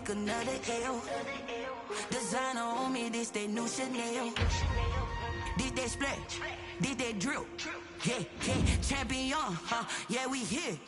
take another L. Designer on me, this they new Chanel. Did they split? Did they drill? Yeah, yeah, champion, huh? Yeah, we here.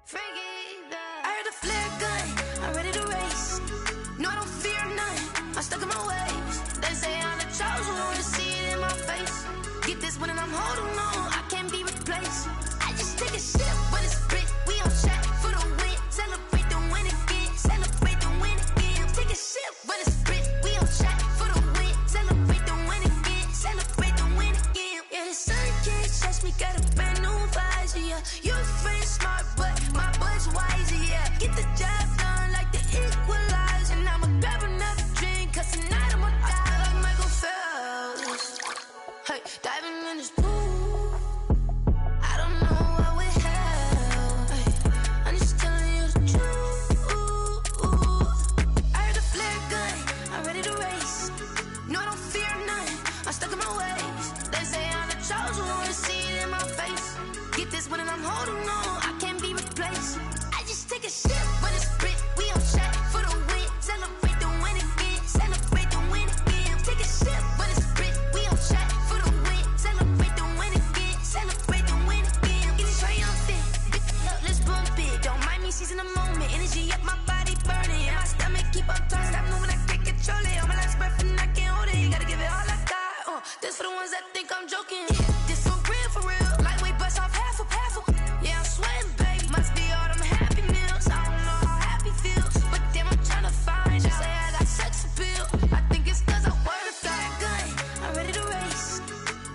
I heard the flare gun, I'm ready to race. No, I don't fear none, I'm stuck in my ways. They say I'm the chosen one, to see it in my face. Get this one and I'm holding on, I can't be replaced. I just take a sip, but it's spit, we on track for the win. Celebrate the win again, celebrate the win again. Take a sip, but it's spit, we on track for the win. Celebrate the win again, celebrate the win again. Yeah, the sun can't touch me, got a brand new visor, yeah. Your friend's smart, but my bud's wiser, yeah. Get the job done like the equalizer. And I'ma grab another drink, cause tonight I'ma die like Michael Phelps. Hey, diving in this pool, I don't know what we have. Hey, I'm just telling you the truth. I heard the flare gun, I'm ready to race. No, I don't fear none, I'm stuck in my ways. They say I'm the chosen one, to see it in my face. Get this one and I'm holding on, I can't be replaced. I just take a sip, but it's spit, we on track for the win. Celebrate the win again, celebrate the win again. Take a sip, but it's spit, we on track for the win. Celebrate the win again, celebrate the win again. Get it triumphant, look, let's bump it. Don't mind me seizing the moment, energy up my body burning. And my stomach keep up turning, stop moving, I can't control it. On my last breath and I can't hold it, you gotta give it all I got. This for the ones that think I'm joking. This for real, lightweight bust off half a. Yeah, I'm sweating, babe, must be all them happy meals. I don't know how happy feels, but damn, I'm tryna find you. Say I got sex appeal, I think it's cause I wear the fire gun. I'm ready to race,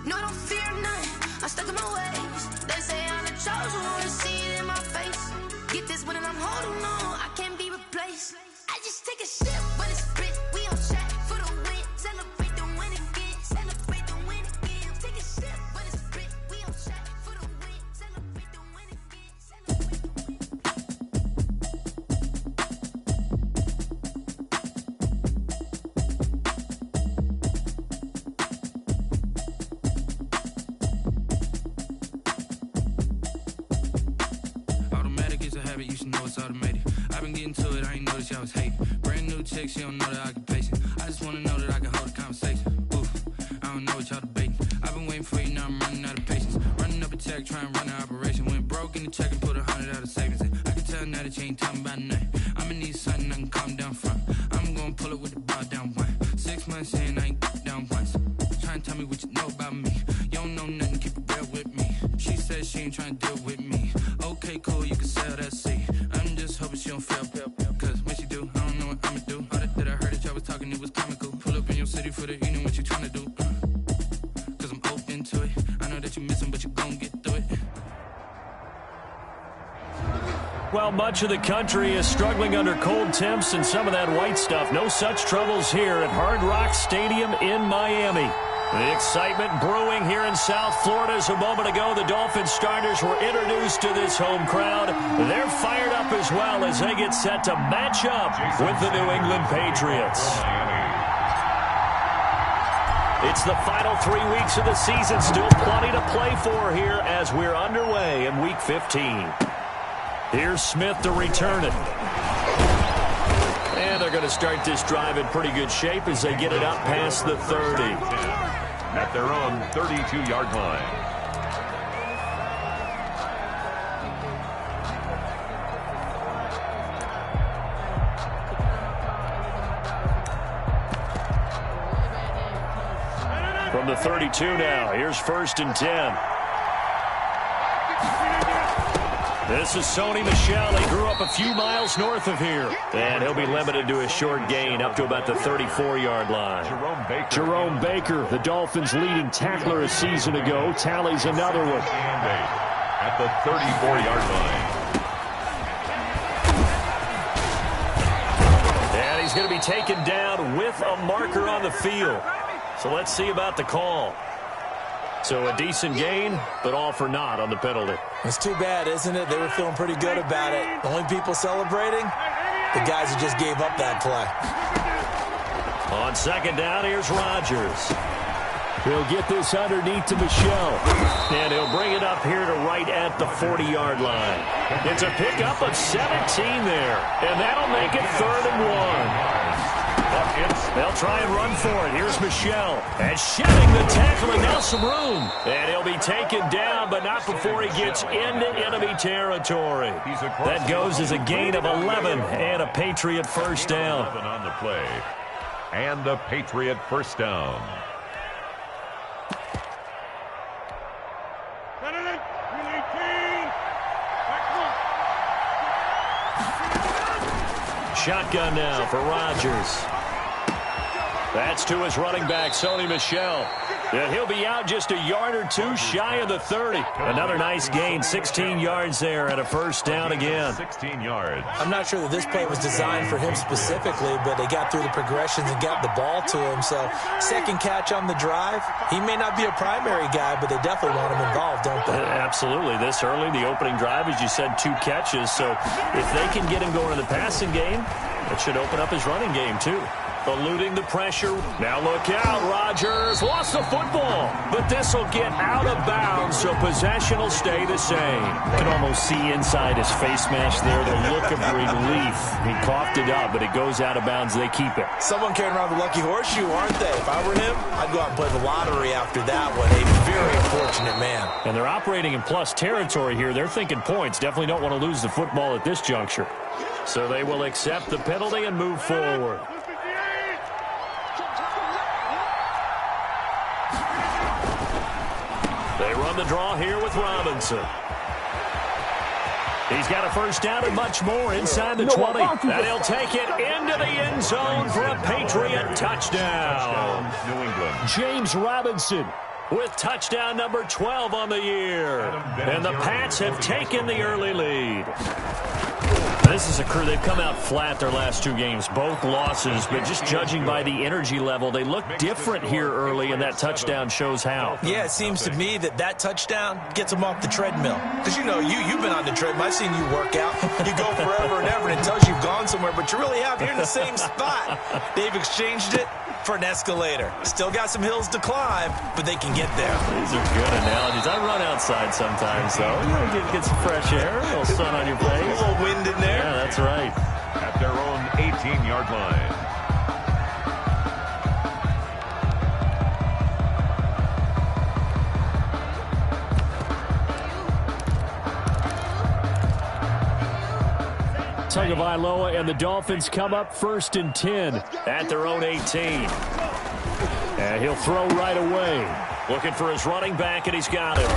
no, I don't fear none, I'm stuck in my ways. They say I'm the chosen one, to see it in my face. Get this one and I'm holding on, I can't be replaced. I just take a sip, but it's spit, we on track for the win. Celebrate the win again, celebrate the win again. Take a sip, but it's spit, we on track for the win. Celebrate the win again, celebrate the win. Automatic is a habit, you should know it's automated. I've been getting to it, I ain't noticed y'all was hating. Brand new chick, she don't know the occupation. I just wanna know that I can hold a conversation. Oof, I don't know what y'all debating. I've been waiting for you, now I'm running out of patience. Running up a check, trying to run an operation. Went broke in the check and put 100 out of savings in. I can tell now that you ain't talking about nothing. I'ma need something I can calm down from. I'm gonna pull it with the bar down one. 6 months in, I ain't down once. Trying to tell me what you know about me. You don't know nothing, keep it real with me. She said she ain't trying to deal with me. Okay, cool, you can sell that seat. I'm just hoping she don't fail. Cause when she do, I don't know what I'ma do. All that I heard that y'all was talking, it was comical. Pull up in your city for the evening, what you trying to do? Cause I'm open to it. I know that you missing, but you gon' get through it. Well, much of the country is struggling under cold temps and some of that white stuff. No such troubles here at Hard Rock Stadium in Miami. The excitement brewing here in South Florida. As a moment ago, the Dolphins starters were introduced to this home crowd. They're fired up as well as they get set to match up with the New England Patriots. It's the final 3 weeks of the season. Still plenty to play for here as we're underway in Week 15. Here's Smith to return it. And they're going to start this drive in pretty good shape as they get it up past the 30. At their own 32-yard line. From the 32 now, here's 1st and 10. This is Sony Michel. He grew up a few miles north of here. And he'll be limited to a short gain up to about the 34-yard line. Jerome Baker, the Dolphins' leading tackler a season ago, tallies another one. At the 34-yard line. And he's he's going to be taken down with a marker on the field. So let's see about the call. So a decent gain, but all for naught on the penalty. It's too bad, isn't it? They were feeling pretty good about it. The only people celebrating, the guys who just gave up that play. On second down, here's Rodgers. He'll get this underneath to Michelle. And he'll bring it up here to right at the 40-yard line. It's a pickup of 17 there. And that'll make it 3rd and 1. They'll try and run for it. Here's Michelle. And shedding the tackle, and now some room. And he'll be taken down, but not before he gets into enemy territory. That goes as a gain of 11 and a Patriot first down. On the play. And a Patriot first down. Shotgun now for Rodgers. That's to his running back, Sony Michel. And he'll be out just a yard or two shy of the 30. Another nice gain, 16 yards there and a first down again. 16 yards. I'm not sure that this play was designed for him specifically, but they got through the progressions and got the ball to him. So second catch on the drive. He may not be a primary guy, but they definitely want him involved, don't they? Absolutely. This early, the opening drive, as you said, 2 catches. So if they can get him going in the passing game, that should open up his running game too. Eluding the pressure. Now look out. Rodgers lost the football. But this will get out of bounds, so possession will stay the same. You can almost see inside his face mask there the look of relief. He coughed it up, but it goes out of bounds. They keep it. Someone carrying around the lucky horseshoe, aren't they? If I were him, I'd go out and play the lottery after that one. A very unfortunate man. And they're operating in plus territory here. They're thinking points. Definitely don't want to lose the football at this juncture. So they will accept the penalty and move forward. They run the draw here with Robinson. He's got a first down and much more inside the 20. And he'll take it into the end zone for a Patriot touchdown. New England. James Robinson with touchdown number 12 on the year. And the Pats have taken the early lead. This is a crew, they've come out flat their last 2 games, both losses, but just judging by the energy level, they look different here early, and that touchdown shows how. Yeah, it seems to me that touchdown gets them off the treadmill. Because, you know, you've been on the treadmill. I've seen you work out. You go forever and ever, and it tells you you've gone somewhere, but you really have. You're in the same spot. They've exchanged it for an escalator. Still got some hills to climb, but they can get there. These are good analogies. I run outside sometimes, though. You know, get some fresh air, a little sun on your face. A little wind in there. Yeah, that's right. At their own 18-yard line. Tagovailoa and the Dolphins come up 1st and 10 at their own 18. And he'll throw right away. Looking for his running back, and he's got it.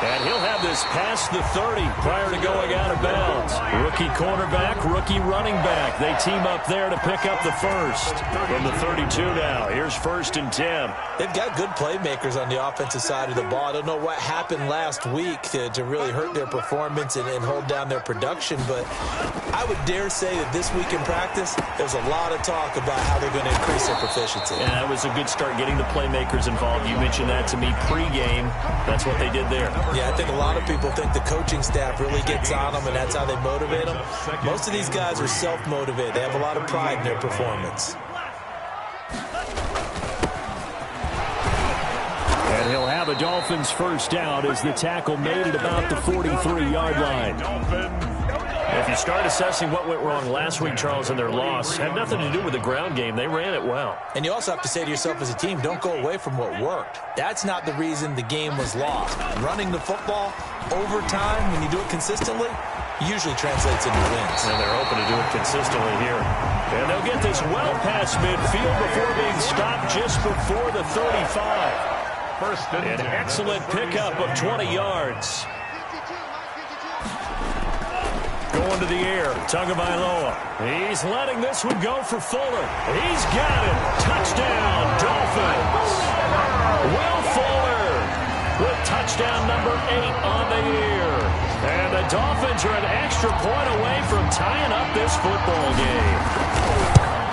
And he'll have this past the 30 prior to going out of bounds. Rookie cornerback, rookie running back. They team up there to pick up the first. From the 32 now, here's 1st and 10. They've got good playmakers on the offensive side of the ball. I don't know what happened last week to really hurt their performance and hold down their production, but I would dare say that this week in practice, there's a lot of talk about how they're going to increase their proficiency. And that was a good start getting the playmakers involved. You mentioned that to me pregame. That's what they did there. Yeah, I think a lot of people think the coaching staff really gets on them, and that's how they motivate them. Most of these guys are self-motivated. They have a lot of pride in their performance. And he'll have a Dolphins first down as the tackle made at about the 43-yard line. If you start assessing what went wrong last week, Charles, in their loss, had nothing to do with the ground game. They ran it well. And you also have to say to yourself as a team, don't go away from what worked. That's not the reason the game was lost. Running the football over time, when you do it consistently, usually translates into wins. And they're hoping to do it consistently here. And they'll get this well past midfield before being stopped just before the 35. An excellent pickup of 20 yards. Going to the air, Tagovailoa. He's letting this one go for Fuller. He's got it. Touchdown, Dolphins. Will Fuller with touchdown number 8 on the year. And the Dolphins are an extra point away from tying up this football game.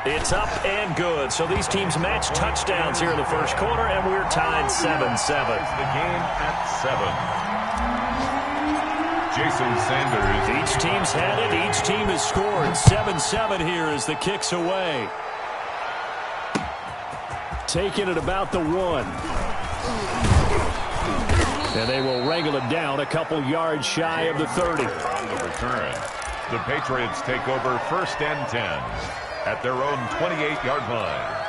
It's up and good. So these teams match touchdowns here in the first quarter, and we're tied 7-7. The game at 7. Jason Sanders. Each team's had it. Each team has scored. 7-7 here as the kick's away. Taking it about the 1. And they will wrangle it down a couple yards shy of the 30. On the return, the Patriots take over 1st and 10 at their own 28-yard line.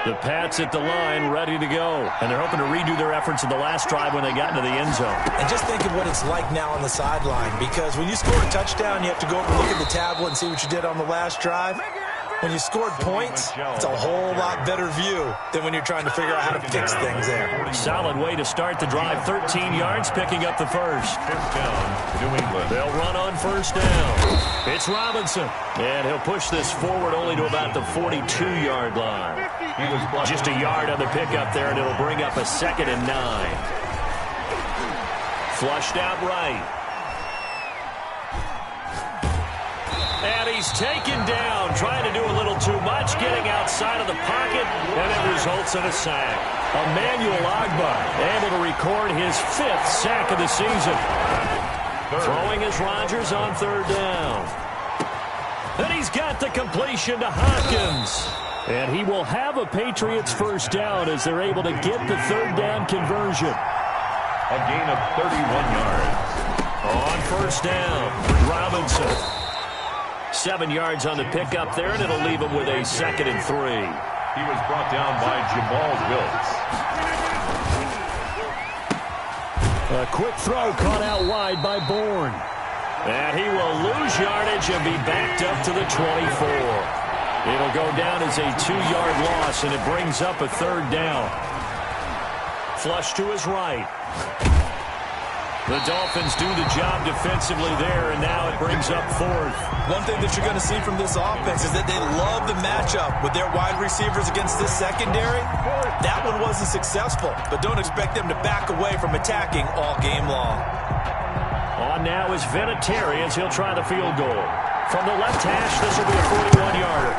The Pats at the line, ready to go. And they're hoping to redo their efforts in the last drive when they got into the end zone. And just think of what it's like now on the sideline, because when you score a touchdown, you have to go over and look at the tablet and see what you did on the last drive. When you scored points, it's a whole lot better view than when you're trying to figure out how to fix things there. Solid way to start the drive. 13 yards, picking up the first. 5th down, New England. They'll run on 1st down. It's Robinson. And he'll push this forward only to about the 42-yard line. Just a yard on the pickup there, and it'll bring up a 2nd and 9. Flushed out right. And he's taken down, trying to do a little too much, getting outside of the pocket, and it results in a sack. Emmanuel Ogbah able to record his 5th sack of the season. Throwing is Rodgers on 3rd down. And he's got the completion to Hopkins. And he will have a Patriots 1st down as they're able to get the 3rd down conversion. A gain of 31 yards. On 1st down, Robinson. 7 yards on the pickup there, and it'll leave him with a 2nd and 3. He was brought down by Jamal Wiltz. A quick throw caught out wide by Bourne. And he will lose yardage and be backed up to the 24. It'll go down as a 2-yard loss, and it brings up a 3rd down. Flush to his right. The Dolphins do the job defensively there, and now it brings up 4th. One thing that you're going to see from this offense is that they love the matchup with their wide receivers against this secondary. That one wasn't successful, but don't expect them to back away from attacking all game long. On now is Vinatieri as he'll try the field goal. From the left hash, this will be a 41-yarder.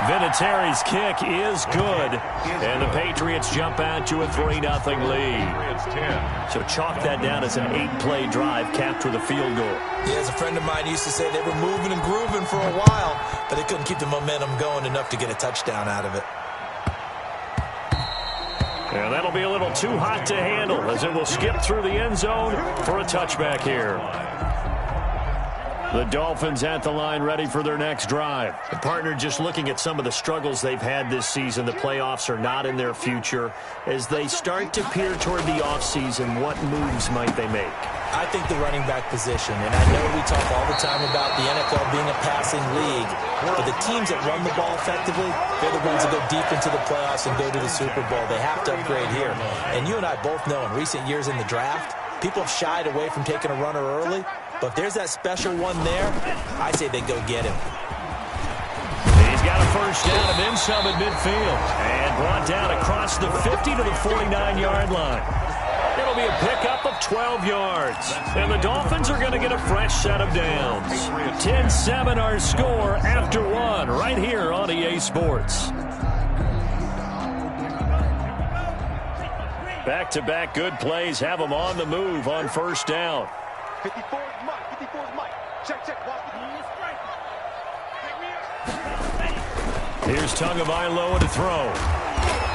Vinatieri's kick is good, and the Patriots jump out to a 3-0 lead. So chalk that down as an 8-play drive capped with a field goal. Yeah, as a friend of mine used to say, they were moving and grooving for a while, but they couldn't keep the momentum going enough to get a touchdown out of it. And that'll be a little too hot to handle as it will skip through the end zone for a touchback here. The Dolphins at the line ready for their next drive. The partner just looking at some of the struggles they've had this season. The playoffs are not in their future. As they start to peer toward the offseason, what moves might they make? I think the running back position, and I know we talk all the time about the NFL being a passing league, but the teams that run the ball effectively, they're the ones that go deep into the playoffs and go to the Super Bowl. They have to upgrade here. And you and I both know in recent years in the draft, people have shied away from taking a runner early. But if there's that special one there, I say they go get him. He's got a 1st down and then some at midfield. And brought down across the 50 to the 49-yard line. It'll be a pickup of 12 yards. And the Dolphins are going to get a fresh set of downs. 10-7 our score after 1 right here on EA Sports. Back-to-back good plays have them on the move on 1st down. 54 is Mike. 54 is Mike. Check. Here's Tagovailoa to throw.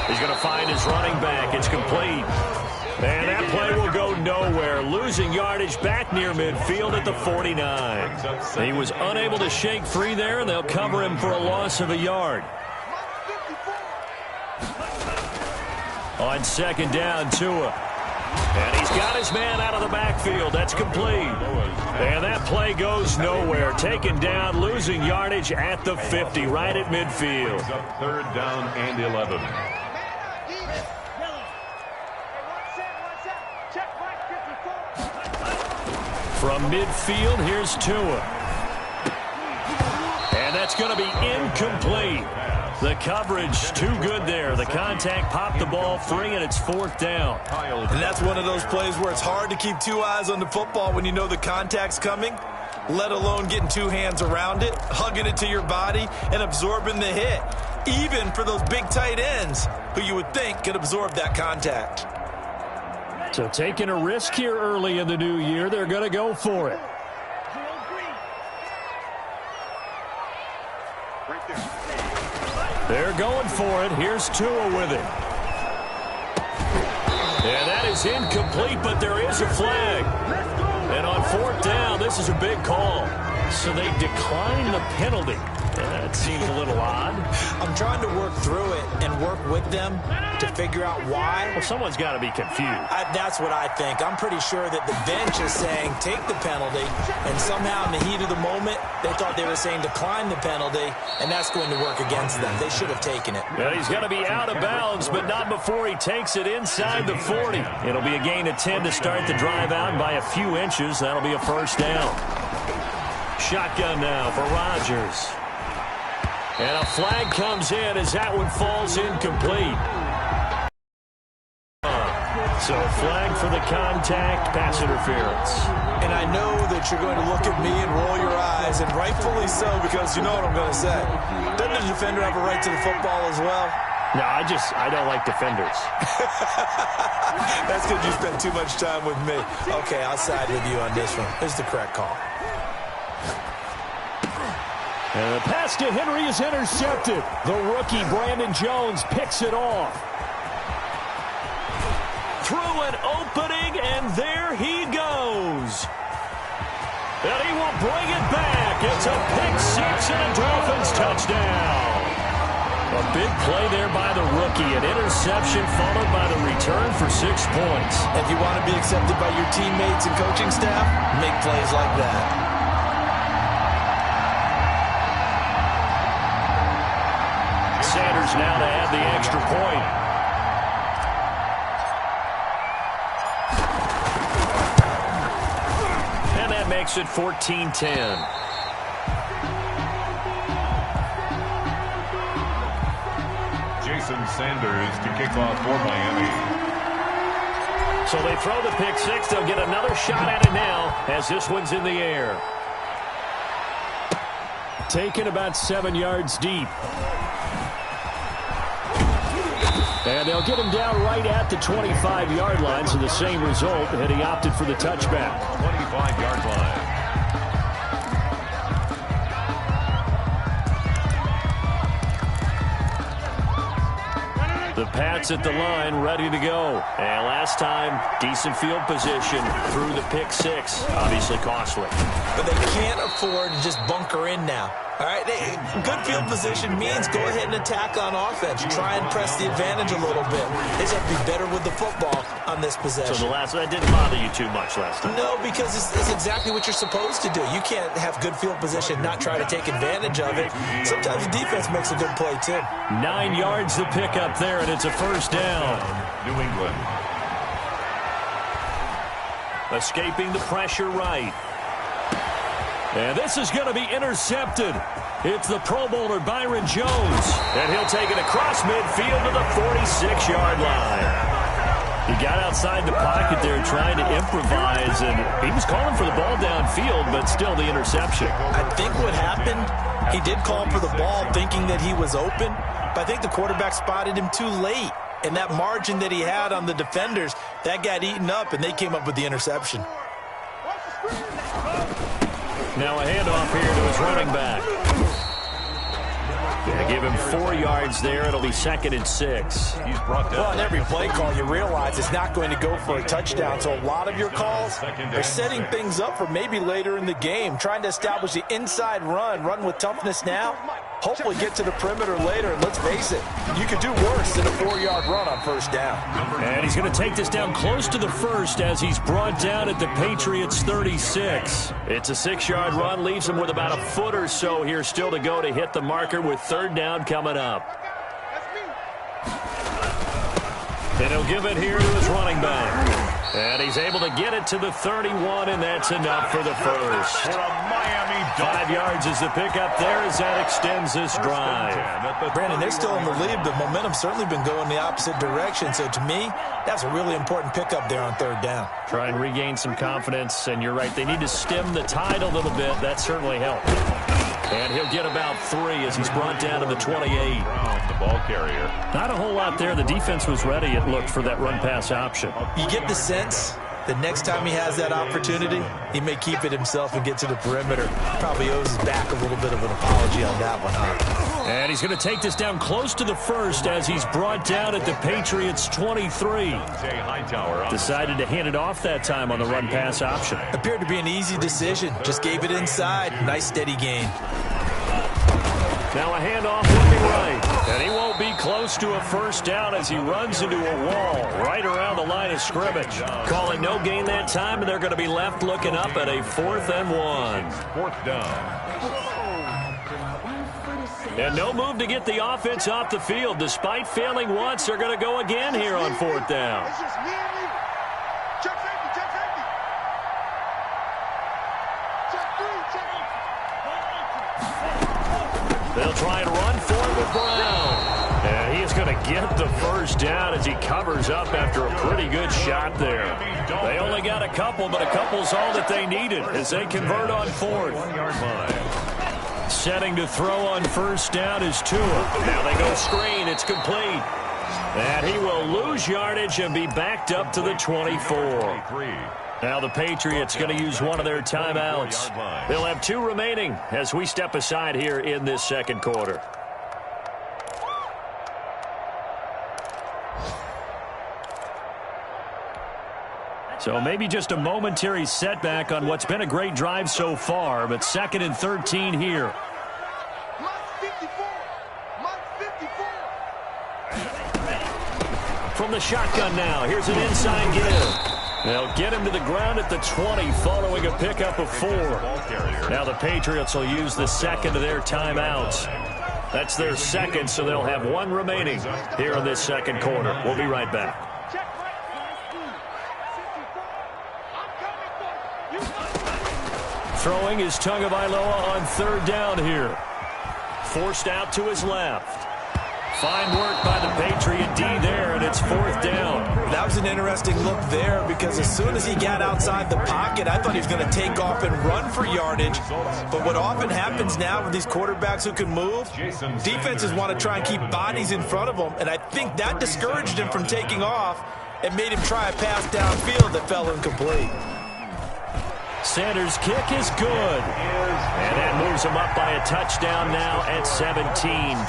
He's going to find his running back. It's complete. And that play will go nowhere. Losing yardage back near midfield at the 49. He was unable to shake free there, and they'll cover him for a loss of a yard. On 2nd down, Tua. And he's got his man out of the backfield. That's complete. And that play goes nowhere. Taken down, losing yardage at the 50, right at midfield. 3rd down and 11. From midfield, here's Tua. And that's going to be incomplete. The coverage too good there. The contact popped the ball free, and it's 4th down. And that's one of those plays where it's hard to keep two eyes on the football when you know the contact's coming, let alone getting two hands around it, hugging it to your body, and absorbing the hit, even for those big tight ends who you would think could absorb that contact. So taking a risk here early in the new year, they're going to go for it. They're going for it. Here's Tua with it. And that is incomplete, but there is a flag. And on 4th down, this is a big call. So they decline the penalty. That seems a little odd. I'm trying to work through it and work with them to figure out why. Well, someone's got to be confused. That's what I think. I'm pretty sure that the bench is saying take the penalty, and somehow in the heat of the moment, they thought they were saying decline the penalty, and that's going to work against them. They should have taken it. Well, he's going to be out of bounds, but not before he takes it inside the 40. It'll be a gain of 10 to start the drive out, and by a few inches, that'll be a 1st down. Shotgun now for Rodgers. And a flag comes in as that one falls incomplete. So a flag for the contact, pass interference. And I know that you're going to look at me and roll your eyes, and rightfully so, because you know what I'm going to say. Doesn't the defender have a right to the football as well? No, I don't like defenders. That's because you spent too much time with me. Okay, I'll side with you on this one. This is the correct call. And the pass to Henry is intercepted. The rookie, Brandon Jones, picks it off. Through an opening, and there he goes. And he will bring it back. It's a pick-6 and a Dolphins touchdown. A big play there by the rookie. An interception followed by the return for 6 points. If you want to be accepted by your teammates and coaching staff, make plays like that. Sanders now to add the extra point. And that makes it 14-10. Jason Sanders to kick off for Miami. So they throw the pick-6. They'll get another shot at it now as this one's in the air. Taken about 7 yards deep. And they'll get him down right at the 25-yard line, so the same result, and he opted for the touchback. 25-yard line. The Pats at the line, ready to go. And last time, decent field position through the pick-6. Obviously costly. But they can't afford to just bunker in now. All right, good field position means go ahead and attack on offense. Try and press the advantage a little bit. They just have to be better with the football on this possession. So that didn't bother you too much last time? No, because it's exactly what you're supposed to do. You can't have good field position, not try to take advantage of it. Sometimes the defense makes a good play, too. 9 yards to pick up there, and it's a 1st down. New England. Escaping the pressure right. And this is going to be intercepted. It's the Pro Bowler Byron Jones. And he'll take it across midfield to the 46-yard line. He got outside the pocket there trying to improvise, and he was calling for the ball downfield, but still the interception. I think what happened, he did call for the ball thinking that he was open, but I think the quarterback spotted him too late. And that margin that he had on the defenders, that got eaten up, and they came up with the interception. Now a handoff here to his running back. They give him 4 yards there. It'll be 2nd and 6. He's brought down. Well, on every play call, you realize it's not going to go for a touchdown. So a lot of your calls are setting things up for maybe later in the game, trying to establish the inside run with toughness now. Hopefully get to the perimeter later, and let's face it, you could do worse than a 4-yard run on 1st down. And he's going to take this down close to the 1st as he's brought down at the Patriots' 36. It's a 6-yard run, leaves him with about a foot or so here still to go to hit the marker with 3rd down coming up. And he'll give it here to his running back. And he's able to get it to the 31, and that's enough for the 1st. For a Miami 5 yards is the pickup there as that extends this drive. Brandon, they're still in the lead, but momentum's certainly been going the opposite direction. So to me, that's a really important pickup there on 3rd down. Try and regain some confidence, and you're right. They need to stem the tide a little bit. That certainly helped. And he'll get about 3 as he's brought down to the 28. The ball carrier. Not a whole lot there. The defense was ready, it looked, for that run-pass option. You get the sense the next time he has that opportunity, he may keep it himself and get to the perimeter. Probably owes his back a little bit of an apology on that one, huh? And he's going to take this down close to the 1st as he's brought down at the Patriots' 23. Decided to hand it off that time on the run-pass option. Appeared to be an easy decision. Just gave it inside. Nice steady gain. Now a handoff looking right. And he won't be close to a 1st down as he runs into a wall right around the line of scrimmage. Calling no gain that time, and they're going to be left looking up at a 4th and 1. 4th down. And no move to get the offense off the field. Despite failing once, they're going to go again here on 4th down. It's just me and you. Check safety, check safety. Check 3, check. They'll try and run for it with Brown. And he's going to get the 1st down as he covers up after a pretty good shot there. They only got a couple, but a couple's all that they needed as they convert on 4th. 1-yard line. Setting to throw on 1st down is Tua. Now they go screen. It's complete. And he will lose yardage and be backed up to the 24. Now the Patriots going to use one of their timeouts. They'll have 2 remaining as we step aside here in this 2nd quarter. So maybe just a momentary setback on what's been a great drive so far, but 2nd and 13 here. From the shotgun now, here's an inside give. They'll get him to the ground at the 20 following a pickup of 4. Now the Patriots will use the 2nd of their timeouts. That's their 2nd, so they'll have 1 remaining here in this 2nd quarter. We'll be right back. Throwing is Tagovailoa on 3rd down here. Forced out to his left. Fine work by the Patriot D there, and it's 4th down. That was an interesting look there because as soon as he got outside the pocket, I thought he was going to take off and run for yardage. But what often happens now with these quarterbacks who can move, defenses want to try and keep bodies in front of them, and I think that discouraged him from taking off and made him try a pass downfield that fell incomplete. Sanders' kick is good. And that moves him up by a touchdown now at 17-10.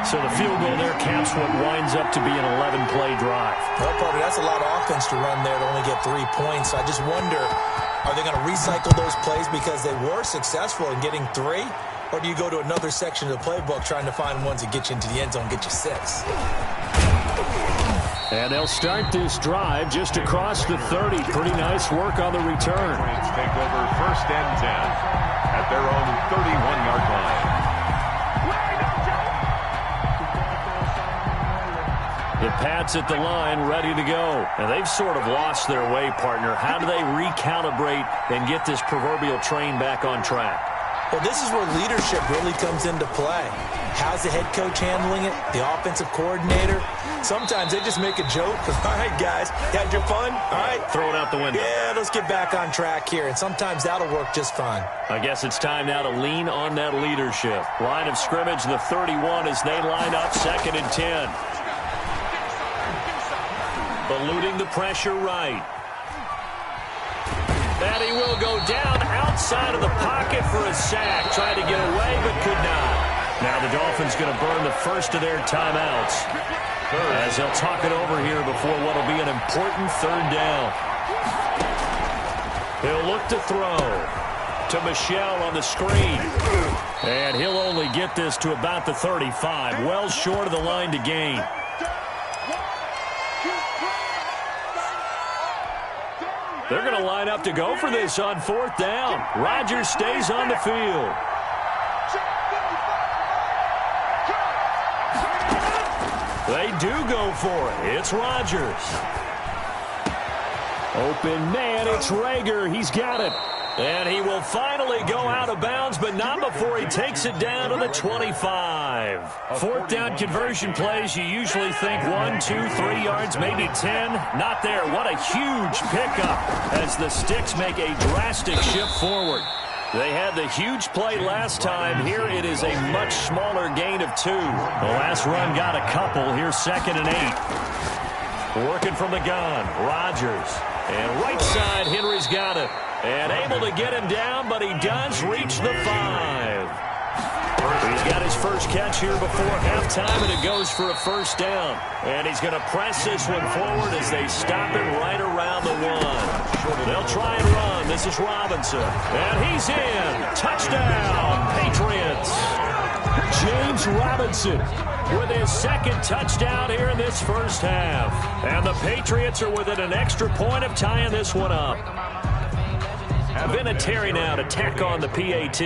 So the field goal there caps what winds up to be an 11-play drive. Well, Parker, that's a lot of offense to run there to only get 3 points. I just wonder, are they going to recycle those plays because they were successful in getting 3? Or do you go to another section of the playbook trying to find ones that get you into the end zone and get you 6? And they'll start this drive just across the 30. Pretty nice work on the return. Patriots take over 1st and 10 at their own 31-yard line. The Pats at the line, ready to go. And they've sort of lost their way, partner. How do they recalibrate and get this proverbial train back on track? Well, this is where leadership really comes into play. How's the head coach handling it? The offensive coordinator? Sometimes they just make a joke. All right, guys, you had your fun? All right. Throw it out the window. Yeah, let's get back on track here. And sometimes that'll work just fine. I guess it's time now to lean on that leadership. Line of scrimmage, the 31 as they line up 2nd and 10. Eluding the pressure right. And he will go down outside of the pocket for a sack. Tried to get away, but could not. Now the Dolphins going to burn the 1st of their timeouts as they'll talk it over here before what will be an important 3rd down. He'll look to throw to Michel on the screen. And he'll only get this to about the 35. Well short of the line to gain. They're going to line up to go for this on 4th down. Rodgers stays on the field. They do go for it. It's Rodgers. Open man, it's Rager. He's got it. And he will finally go out of bounds, but not before he takes it down to the 25. Fourth down conversion plays, you usually think 1, 2, 3 yards, maybe 10. Not there. What a huge pickup as the Sticks make a drastic shift forward. They had the huge play last time. Here it is a much smaller gain of 2. The last run got a couple. Here's 2nd and 8. Working from the gun, Rodgers. And right side, Henry's got it. And able to get him down, but he does reach the 5. He's got his first catch here before halftime, and it goes for a first down. And he's going to press this one forward as they stop him right around the 1. They'll try and run. This is Robinson. And he's in. Touchdown, Patriots. James Robinson with his 2nd touchdown here in this first half. And the Patriots are within an extra point of tying this one up. Vinatieri now to tack on the PAT.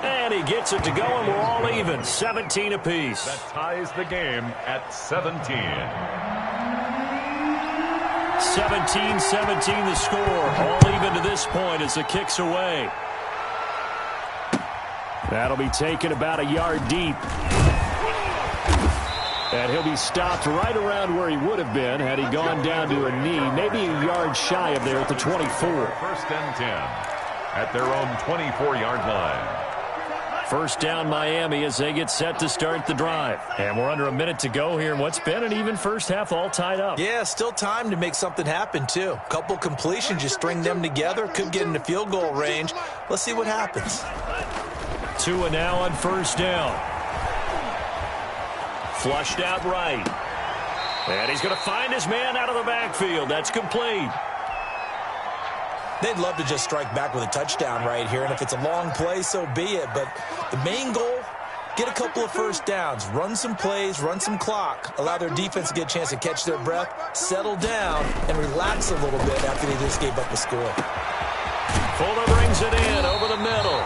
And he gets it to go, and we're all even. 17 apiece. That ties the game at 17. 17-17 the score. All even to this point as the kick's away. That'll be taken about a yard deep. And he'll be stopped right around where he would have been had he gone down to a knee, maybe a yard shy of there at the 24. 1st and 10 at their own 24-yard line. First down Miami as they get set to start the drive. And we're under a minute to go here in what's been an even first half, all tied up. Yeah, still time to make something happen, too. Couple completions, you string them together, could get into field goal range. Let's see what happens. Tua now on first down. Flushed out right. And he's going to find his man out of the backfield. That's complete. They'd love to just strike back with a touchdown right here, and if it's a long play, so be it. But the main goal, get a couple of first downs, run some plays, run some clock, allow their defense to get a chance to catch their breath, settle down, and relax a little bit after they just gave up the score. Fuller brings it in over the middle.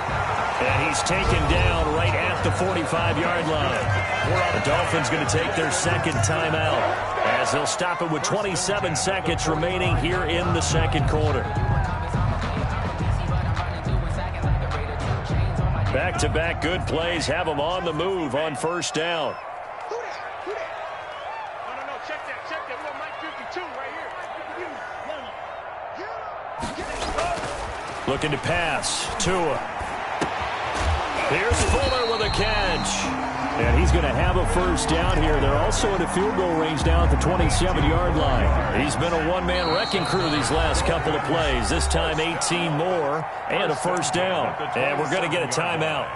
And he's taken down right at the 45-yard line. The Dolphins going to take their 2nd timeout as they'll stop it with 27 seconds remaining here in the 2nd quarter. Back-to-back good plays have them on the move on first down. Who that? No, check that. We got Mike 52 right here. Looking to pass. Tua. Here's Fuller with a catch. And he's going to have a first down here. They're also in a field goal range down at the 27-yard line. He's been a one-man wrecking crew these last couple of plays. This time 18 more and a first down. And we're going to get a timeout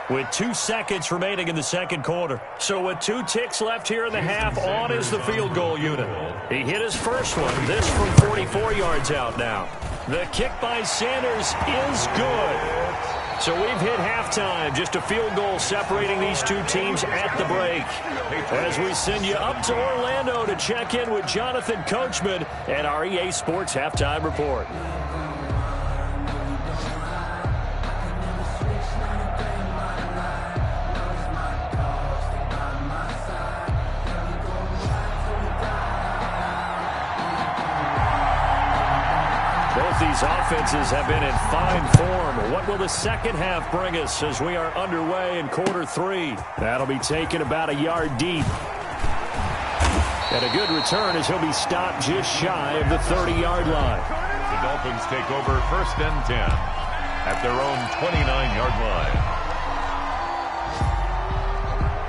with 2 seconds remaining in the 2nd quarter. So with 2 ticks left here in the half, on is the field goal unit. He hit his first one. This from 44 yards out now. The kick by Sanders is good. So we've hit halftime. Just a field goal separating these two teams at the break. As we send you up to Orlando to check in with Jonathan Coachman and our EA Sports Halftime Report. These offenses have been in fine form. What will the 2nd half bring us as we are underway in quarter 3? That'll be taken about a yard deep. And a good return as he'll be stopped just shy of the 30-yard line. The Dolphins take over 1st and 10 at their own 29-yard line.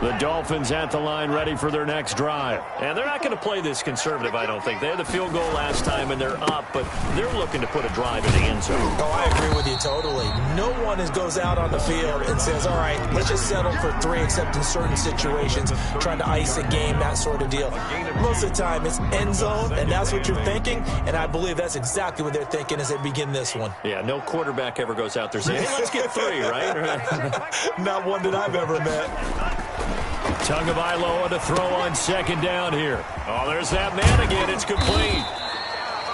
The Dolphins at the line ready for their next drive. And they're not going to play this conservative, I don't think. They had the field goal last time, and they're up, but they're looking to put a drive in the end zone. Oh, I agree with you totally. No one goes out on the field and says, all right, let's just settle for 3, except in certain situations, trying to ice a game, that sort of deal. Most of the time, it's end zone, and that's what you're thinking, and I believe that's exactly what they're thinking as they begin this one. Yeah, no quarterback ever goes out there saying, hey, let's get 3, right? Not one that I've ever met. Tagovailoa to throw on 2nd down here. Oh, there's that man again. It's complete.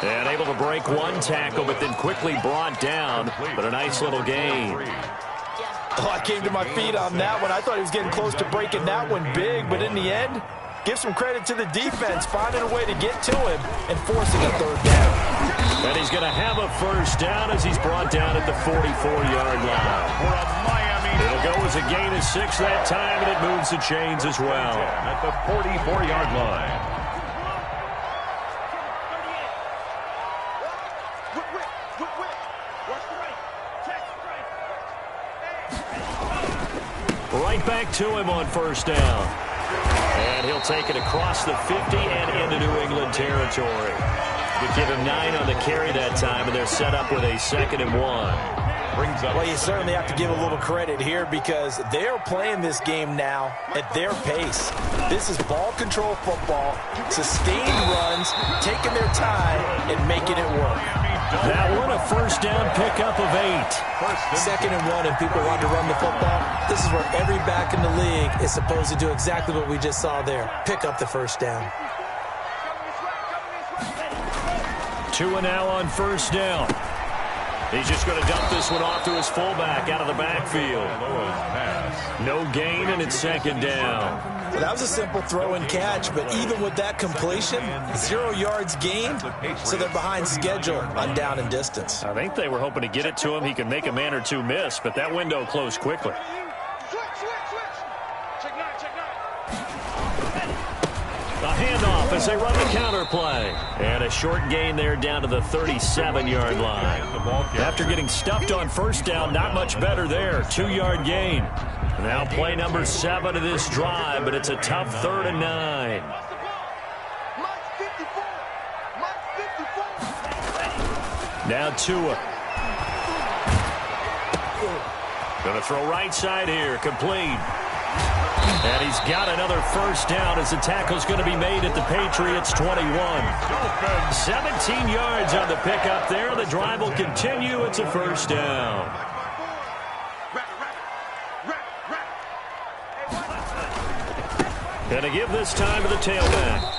And able to break one tackle, but then quickly brought down. But a nice little gain. Oh, I came to my feet on that one. I thought he was getting close to breaking that one big, but in the end, give some credit to the defense, finding a way to get to him and forcing a third down. And he's going to have a first down as he's brought down at the 44-yard line. For a Miami. It'll go as a gain of 6 that time, and it moves the chains as well. At the 44-yard line. Right back to him on first down. And he'll take it across the 50 and into New England territory. They give him 9 on the carry that time, and they're set up with a 2nd and 1. Well, you certainly have to give a little credit here because they're playing this game now at their pace. This is ball control football, sustained runs, taking their time, and making it work. That one, a first down pickup of 8. 2nd and 1, and people want to run the football. This is where every back in the league is supposed to do exactly what we just saw there. Pick up the first down. 2 and now on first down. He's just going to dump this one off to his fullback out of the backfield. No gain, and it's 2nd down. Well, that was a simple throw and catch, but even with that completion, 0 yards gained, so they're behind schedule on down and distance. I think they were hoping to get it to him. He could make a man or two miss, but that window closed quickly. A handoff as they run the counter play. And a short gain there down to the 37-yard line. After getting stuffed on first down, not much better there. 2-yard gain. Now play number 7 of this drive, but it's a tough 3rd and 9. Now Tua. Going to throw right side here, complete. And he's got another first down as the tackle's going to be made at the Patriots' 21. 17 yards on the pickup there. The drive will continue. It's a first down. Going to give this time to the tailback.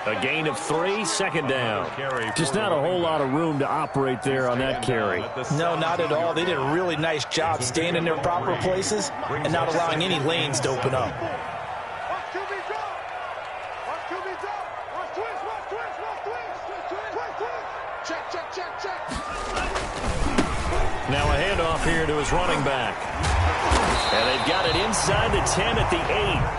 A gain of 3, 2nd down. Just not a whole lot of room to operate there on that carry. No, not at all. They did a really nice job staying in their proper places and not allowing any lanes to open up. Now a handoff here to his running back. And they've got it inside the 10 at the 8.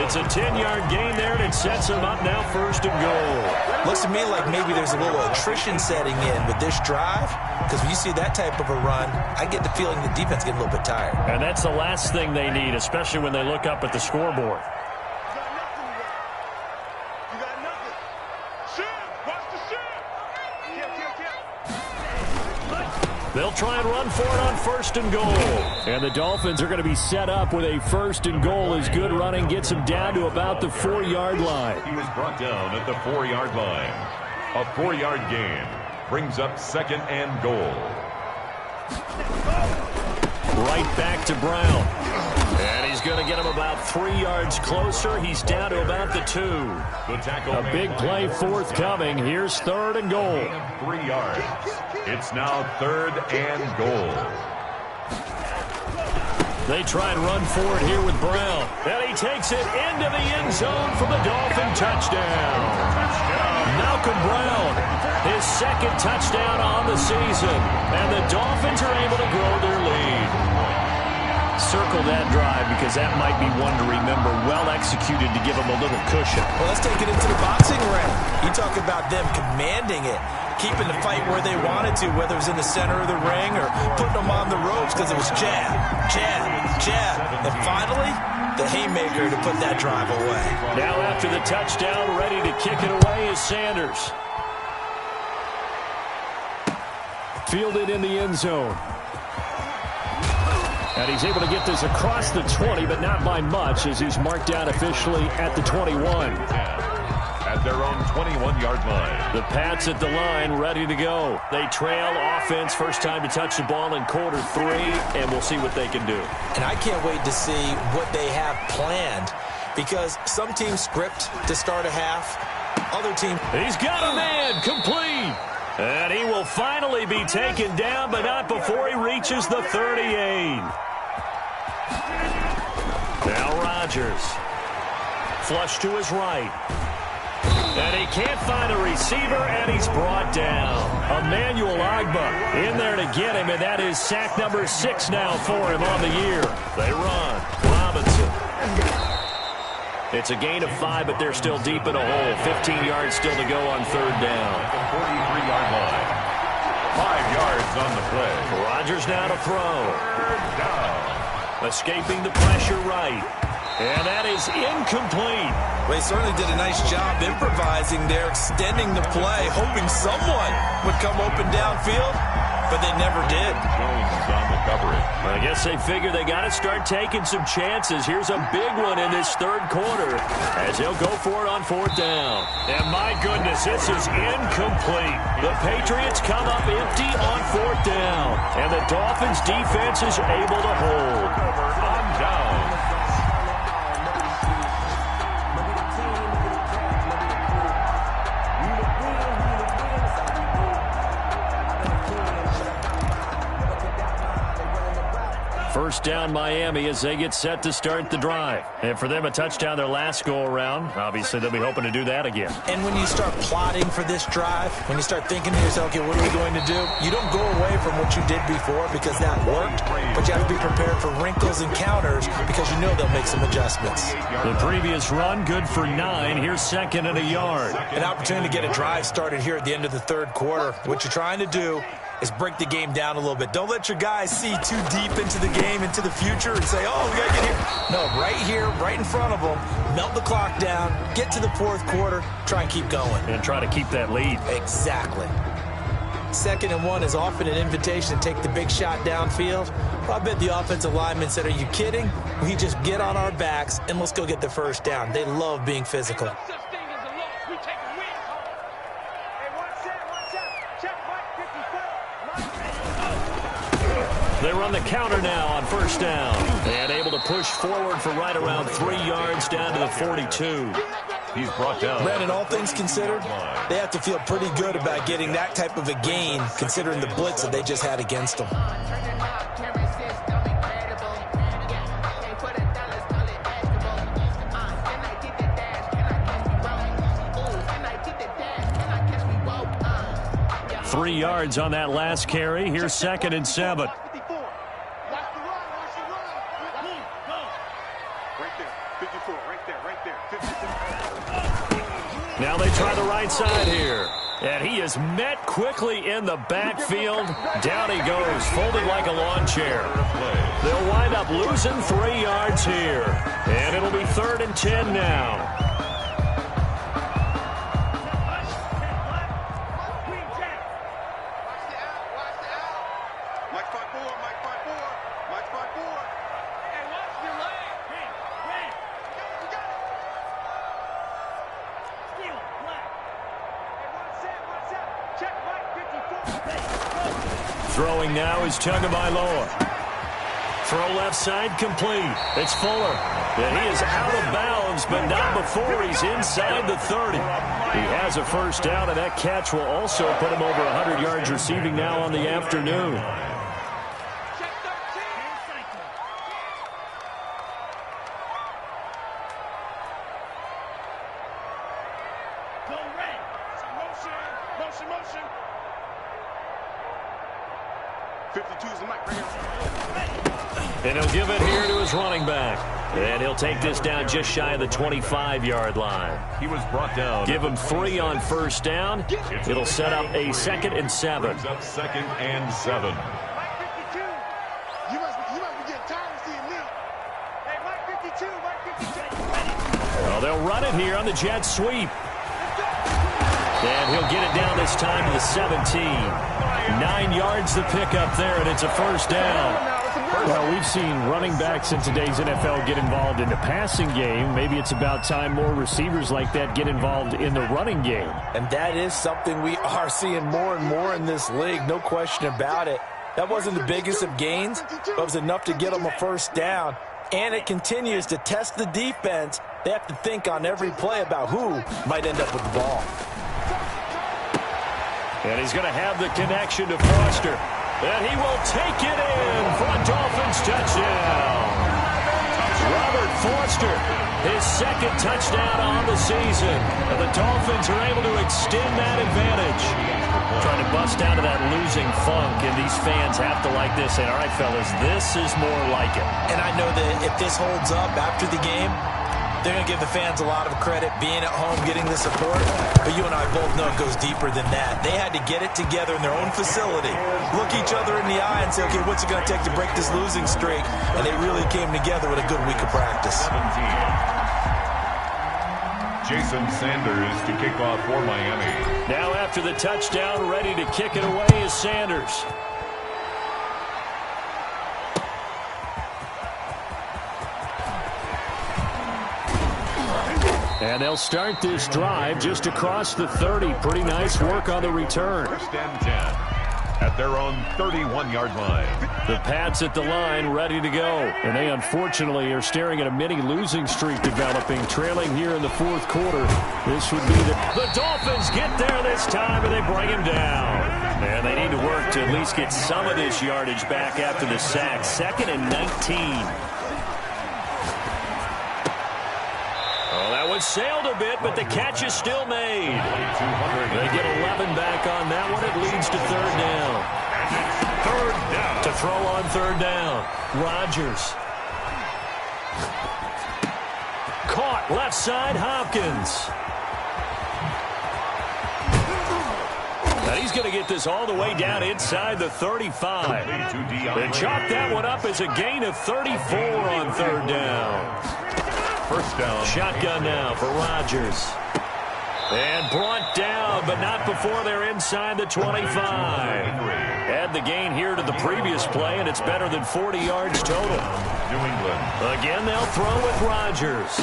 It's a 10-yard gain there, and it sets them up now 1st and goal. Looks to me like maybe there's a little attrition setting in with this drive, because when you see that type of a run, I get the feeling the defense getting a little bit tired. And that's the last thing they need, especially when they look up at the scoreboard. They'll try and run for it on 1st and goal. And the Dolphins are going to be set up with a 1st and goal as good running gets them down to about the 4-yard line. He was brought down at the 4-yard line. A 4-yard gain brings up 2nd and goal. Right back to Brown. And he's going to get him about 3 yards closer. He's down to about the 2. A big play forthcoming. Here's 3rd and goal. 3 yards. It's now 3rd and goal. They try and run for it here with Brown. And he takes it into the end zone for the Dolphin touchdown. Malcolm Brown, his 2nd touchdown on the season. And the Dolphins are able to grow their lead. Circle that drive because that might be one to remember. Well executed to give them a little cushion. Well, let's take it into the boxing ring. You talk about them commanding it, keeping the fight where they wanted to, whether it was in the center of the ring or putting them on the ropes because it was jab, jab, jab. And finally, the haymaker to put that drive away. Now after the touchdown, ready to kick it away is Sanders. Fielded in the end zone. And he's able to get this across the 20, but not by much as he's marked down officially at the 21. At their own 21-yard line. The Pats at the line, ready to go. They trail offense, first time to touch the ball in quarter 3, and we'll see what they can do. And I can't wait to see what they have planned because some teams script to start a half, other teams. He's got a man, complete. And he will finally be taken down, but not before he reaches the 38. Now Rodgers. Flush to his right. And he can't find a receiver, and he's brought down. Emmanuel Ogbah in there to get him, and that is sack number 6 now for him on the year. They run. Robinson. It's a gain of 5, but they're still deep in a hole. 15 yards still to go on third down. 43-yard line. 5 yards on the play. Rodgers now to throw. Third down. Escaping the pressure right. And that is incomplete. Well, he certainly did a nice job improvising there, extending the play, hoping someone would come open downfield, but they never did. Jones is on the coverage. I guess they figure they got to start taking some chances. Here's a big one in this third quarter as he'll go for it on fourth down. And my goodness, this is incomplete. The Patriots come up empty on fourth down, and the Dolphins defense is able to hold. On down. First down Miami as they get set to start the drive. And for them, a touchdown their last go-around. Obviously, they'll be hoping to do that again. And when you start plotting for this drive, when you start thinking to yourself, okay, what are we going to do? You don't go away from what you did before because that worked, but you have to be prepared for wrinkles and counters because you know they'll make some adjustments. The previous run, good for 9. Here's second and a yard. An opportunity to get a drive started here at the end of the third quarter. What you're trying to do is break the game down a little bit. Don't let your guys see too deep into the game, into the future, and say, oh, we got to get here. No, right here, right in front of them, melt the clock down, get to the fourth quarter, try and keep going. And try to keep that lead. Exactly. 2nd and 1 is often an invitation to take the big shot downfield. Well, I bet the offensive linemen said, are you kidding? We just get on our backs, and let's go get the first down. They love being physical. They run the counter now on first down. And able to push forward for right around 3 yards down to the 42. He's brought down. Brandon, all things considered, they have to feel pretty good about getting that type of a gain considering the blitz that they just had against them. Three yards on that last carry. Here's 2nd and 7. Now they try the right side here. And he is met quickly in the backfield. Down he goes, folded like a lawn chair. They'll wind up losing 3 yards here. And it'll be 3rd and 10 now. Throwing now is Tagovailoa. Throw left side complete. It's Fuller. And he is out of bounds, but not before he's inside the 30. He has a first down, and that catch will also put him over 100 yards receiving now on the afternoon. And he'll give it here to his running back. And he'll take this down just shy of the 25-yard line. He was brought down. Give him 3 on first down. It'll set up a 2nd and 7. Brings up 2nd and 7. Mike 52. You must be getting tired of seeing me. Hey, Mike 52, Mike 52. Well, they'll run it here on the jet sweep. And he'll get it down this time to the 17. 9 yards to pick up there, and it's a first down. Well, we've seen running backs in today's NFL get involved in the passing game. Maybe it's about time more receivers like that get involved in the running game. And that is something we are seeing more and more in this league, no question about it. That wasn't the biggest of gains, but it was enough to get them a first down. And it continues to test the defense. They have to think on every play about who might end up with the ball. And he's going to have the connection to Foster. And he will take it in for a Dolphins touchdown. Robert Foster, his second touchdown on the season. And the Dolphins are able to extend that advantage. Trying to bust out of that losing funk, and these fans have to like this. And, all right, fellas, this is more like it. And I know that if this holds up after the game, they're going to give the fans a lot of credit, being at home, getting the support. But you and I both know it goes deeper than that. They had to get it together in their own facility, look each other in the eye and say, okay, what's it going to take to break this losing streak? And they really came together with a good week of practice. Jason Sanders to kick off for Miami. Now after the touchdown, ready to kick it away is Sanders. And they'll start this drive just across the 30. Pretty nice work on the return. First and 10 at their own 31-yard line. The Pats at the line, ready to go. And they unfortunately are staring at a mini losing streak developing, trailing here in the fourth quarter. This would be the Dolphins get there this time, and they bring him down. And they need to work to at least get some of this yardage back after the sack. 2nd and 19. Sailed a bit, but the catch is still made. They get 11 back on that one. It leads to third down. Third down. To throw on third down. Rodgers. Caught left side, Hopkins. And he's going to get this all the way down inside the 35. They chalk that one up as a gain of 34 on third down. First down. Shotgun now for Rodgers. And brought down, but not before they're inside the 25. Add the gain here to the previous play, and it's better than 40 yards total. New England. Again, they'll throw with Rodgers.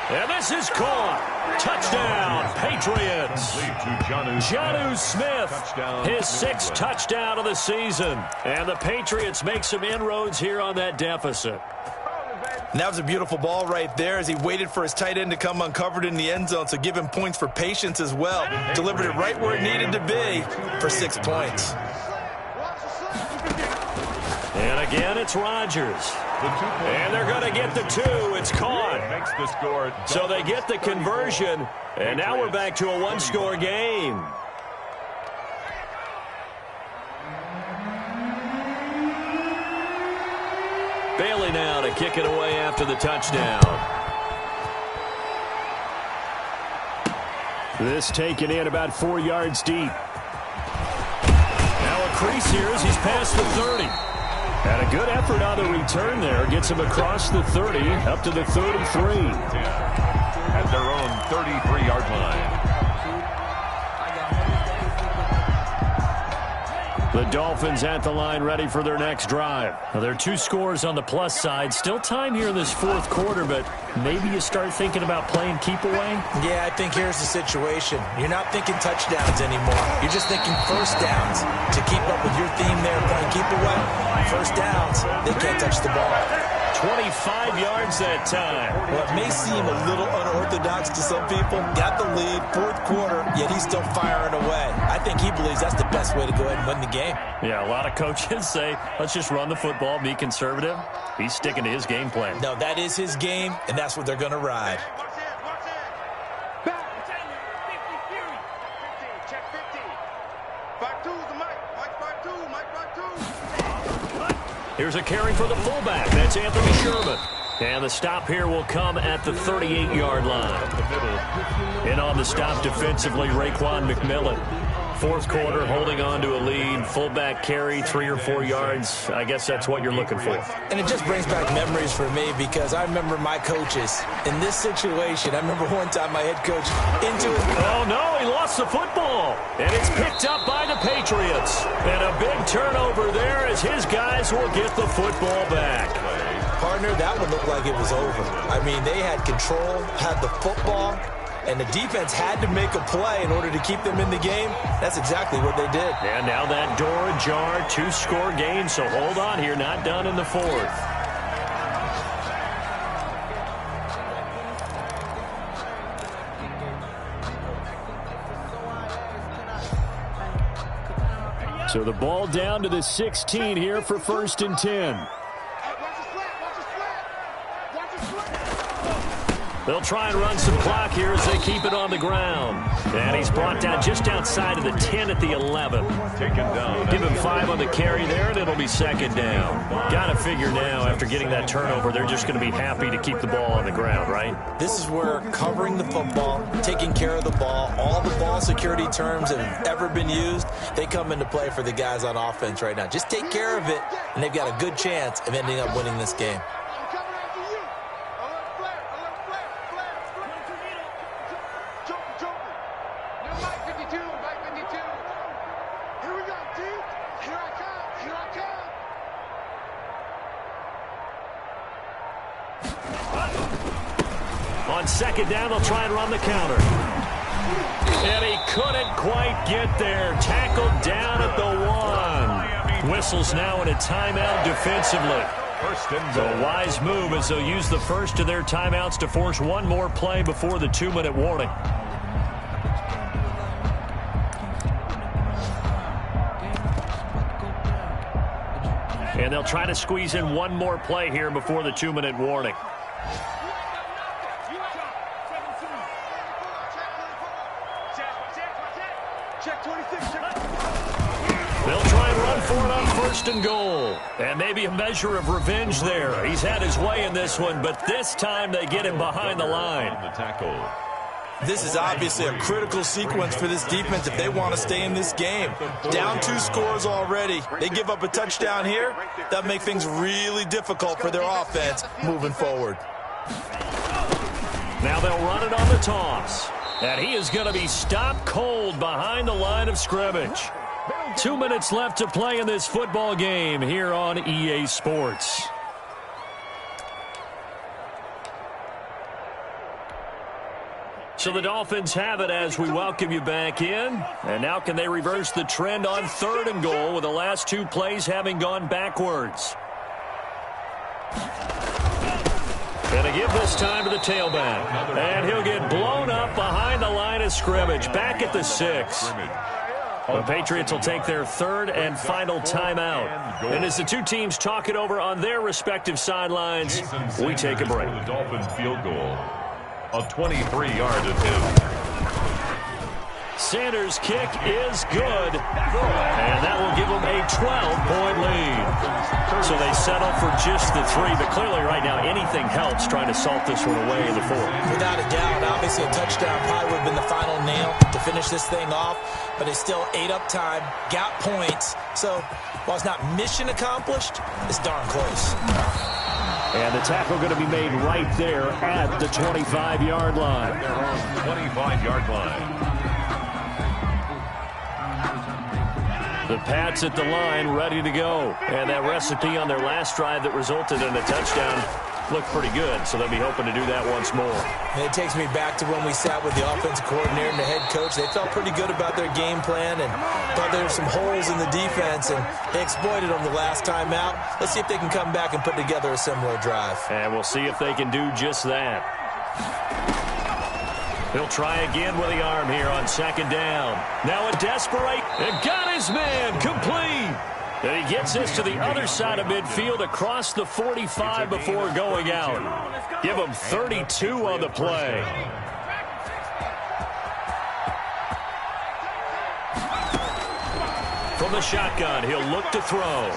And this is caught. Touchdown, Patriots. Jonnu Smith, his 6th touchdown of the season. And the Patriots make some inroads here on that deficit. And that was a beautiful ball right there as he waited for his tight end to come uncovered in the end zone, so give him points for patience as well. Delivered it right where it needed to be for 6 points. And again, it's Rodgers. And they're going to get the 2. It's caught. Makes the score. So they get the conversion, and now we're back to a one-score game. Bailey now to kick it away after the touchdown. This taken in about 4 yards deep. Now a crease here as he's past the 30. And a good effort on the return there. Gets him across the 30 up to the 33. At their own 33-yard line. The Dolphins at the line ready for their next drive. Now, there are 2 scores on the plus side. Still time here in this fourth quarter, but maybe you start thinking about playing keep away? Yeah, I think here's the situation. You're not thinking touchdowns anymore. You're just thinking first downs. To keep up with your theme there, playing keep away, first downs, they can't touch the ball. 25 yards that time. Well, it may seem a little unorthodox to some people. Got the lead, fourth quarter, yet he's still firing away. I think he believes that's the best way to go ahead and win the game. Yeah, a lot of coaches say, let's just run the football, be conservative. He's sticking to his game plan. No, that is his game, and that's what they're going to ride. Here's a carry for the fullback. That's Anthony Sherman. And the stop here will come at the 38-yard line. And on the stop defensively, Raekwon McMillan. Fourth quarter, holding on to a lead. Fullback carry, 3 or 4 yards. I guess that's what you're looking for. And it just brings back memories for me because I remember my coaches in this situation. I remember one time my head coach into it. Oh, no, he lost the football. And it's picked up by the Patriots. And a big turnover there as his guys will get the football back. Partner, that one looked like it was over. I mean, they had control, had the football, and the defense had to make a play in order to keep them in the game. That's exactly what they did. And now that door ajar, 2-score game, so hold on here, not done in the fourth. So the ball down to the 16 here for 1st and 10. They'll try and run some clock here as they keep it on the ground. And he's brought down just outside of the 10 at the 11. Taken down. Give him 5 on the carry there, and it'll be 2nd down. Got to figure now, after getting that turnover, they're just going to be happy to keep the ball on the ground, right? This is where covering the football, taking care of the ball, all the ball security terms that have ever been used, they come into play for the guys on offense right now. Just take care of it, and they've got a good chance of ending up winning this game. On 2nd down, they'll try and run the counter. And he couldn't quite get there. Tackled down at the 1. Whistles now in a timeout defensively. So a wise move as they'll use the first of their timeouts to force one more play before the 2-minute warning. And they'll try to squeeze in one more play here before the 2-minute warning. They'll try and run for it on 1st and goal. And maybe a measure of revenge there. He's had his way in this one, but this time they get him behind the line. The tackle. This is obviously a critical sequence for this defense if they want to stay in this game. Down 2 scores already. They give up a touchdown here. That'll make things really difficult for their offense moving forward. Now they'll run it on the toss. And he is going to be stopped cold behind the line of scrimmage. 2 minutes left to play in this football game here on EA Sports. So the Dolphins have it as we welcome you back in. And now can they reverse the trend on 3rd and goal with the last 2 plays having gone backwards? And a give this time to the tailback. And he'll get blown up behind the line of scrimmage. Back at the 6. The Patriots will take their 3rd and final timeout. And as the two teams talk it over on their respective sidelines, we take a break. The Dolphins field goal. A 23-yard attempt. Sanders' kick is good. And that will give them a 12-point lead. So they settle for just the 3. But clearly right now anything helps trying to salt this one away in the 4th. Without a doubt, obviously a touchdown probably would have been the final nail to finish this thing off. But it's still 8 up time, got points. So while it's not mission accomplished, it's darn close. And the tackle going to be made right there at the 25-yard line. 25-yard line. The Pats at the line, ready to go. And that recipe on their last drive that resulted in a touchdown looked pretty good, so they'll be hoping to do that once more. And it takes me back to when we sat with the offensive coordinator and the head coach. They felt pretty good about their game plan and thought there were some holes in the defense, and they exploited them the last time out. Let's see if they can come back and put together a similar drive. And we'll see if they can do just that. He'll try again with the arm here on 2nd down. Now a desperate, and got his man complete. And he gets this to the other side of midfield across the 45 before going out. Give him 32 on the play. From the shotgun, he'll look to throw.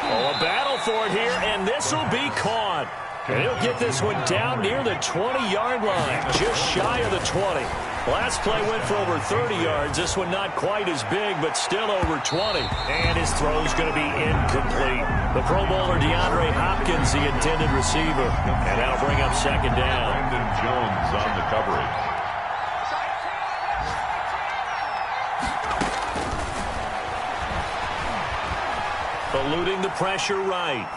Oh, a battle for it here, and this will be caught. And he'll get this one down near the 20-yard line, just shy of the 20. Last play went for over 30 yards. This one not quite as big, but still over 20. And his throw's going to be incomplete. The Pro Bowler DeAndre Hopkins, the intended receiver. And that'll bring up 2nd down. Brandon Jones on the coverage. Eluding the pressure right.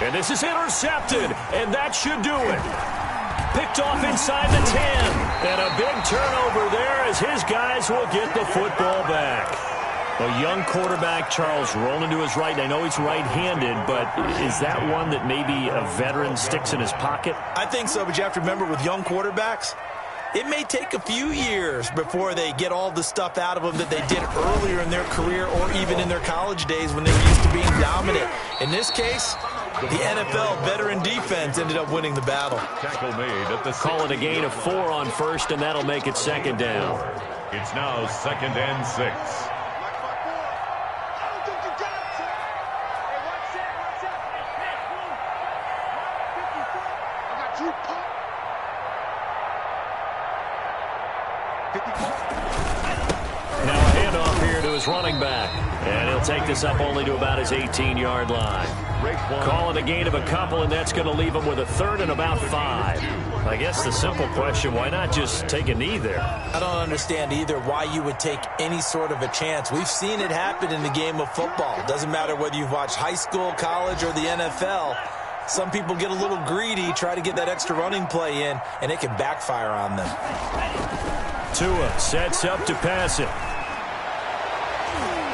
And this is intercepted, and that should do it. Picked off inside the 10. And a big turnover there as his guys will get the football back. A young quarterback, Charles, rolling to his right. I know he's right-handed, but is that one that maybe a veteran sticks in his pocket? I think so, but you have to remember with young quarterbacks, it may take a few years before they get all the stuff out of them that they did earlier in their career or even in their college days when they were used to being dominant. In this case, the NFL veteran defense ended up winning the battle. Tackle made at the Call it a gain of 4 on first, and that'll make it second down. It's now 2nd and 6. Now a handoff here to his running back. And he'll take this up only to about his 18-yard line. Call it a gain of a couple, and that's going to leave him with a 3rd and about 5. I guess the simple question, why not just take a knee there? I don't understand either why you would take any sort of a chance. We've seen it happen in the game of football. It doesn't matter whether you've watched high school, college, or the NFL. Some people get a little greedy, try to get that extra running play in, and it can backfire on them. Tua sets up to pass it.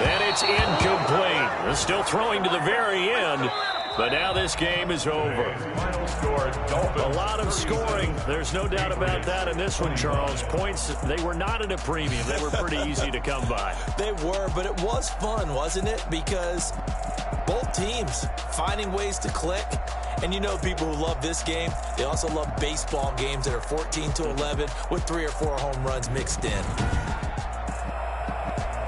And it's incomplete. They're still throwing to the very end, but now this game is over. Final score, Dolphins. A lot of scoring. There's no doubt about that in this one, Charles. Points, they were not at a premium. They were pretty easy to come by. They were, but it was fun, wasn't it? Because both teams finding ways to click. And you know people who love this game, they also love baseball games that are 14-11 with 3 or 4 home runs mixed in.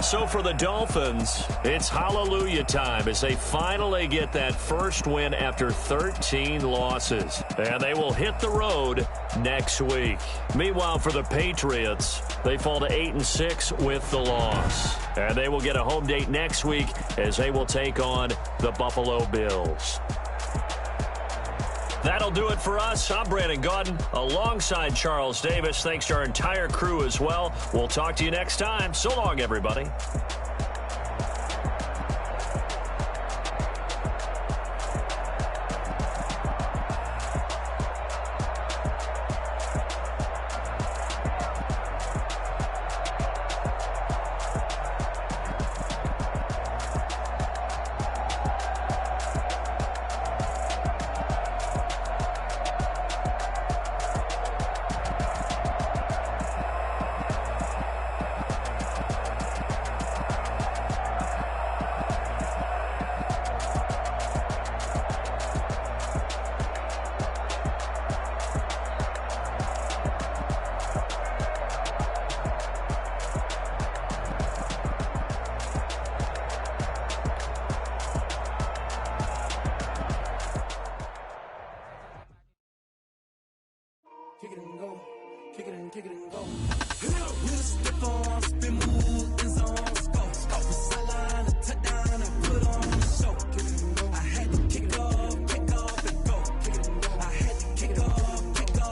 So for the Dolphins, it's hallelujah time as they finally get that first win after 13 losses. And they will hit the road next week. Meanwhile, for the Patriots, they fall to 8-6 with the loss. And they will get a home date next week as they will take on the Buffalo Bills. That'll do it for us. I'm Brandon Gaudin alongside Charles Davis. Thanks to our entire crew as well. We'll talk to you next time. So long, everybody. Kick it and go. Kick it and go. We'll step on, spin, move, and zone, go. Off the sideline, a touchdown, and put on the show. Kick it and go. I had to kick off, and go. Kick it and go. I had to kick off, and go.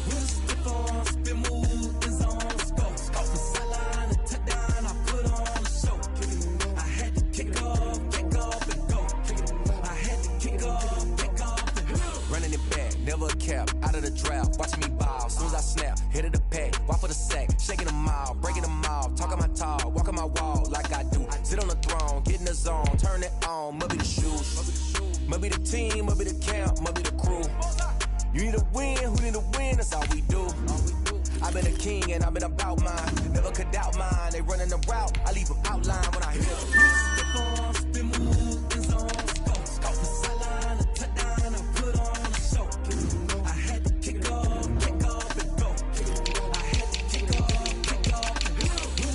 We'll step on, spin, move, and zone, go. Off the sideline, a touchdown, I put on the show. Kick it and go. I had to kick off, and go. Kick it and go. I had to kick off, and go. Running it back, never a cap, out of the drought, watching me ball. Soon as I snap, hit of the pack, walk for the sack, shaking them all, breaking them off, talking my talk, walking my wall like I do. Sit on the throne, get in the zone, turn it on, must be the shoes, must be the team, must be the camp, must be the crew. You need a win, who need a win, that's all we do. I've been a king and I've been about mine, never could doubt mine. They running the route, I leave them outline when I hit it. Spin, move, and zone, go. Off the sideline, a touchdown, I put on the show. I had to kick off, and go. I had to kick off, and go.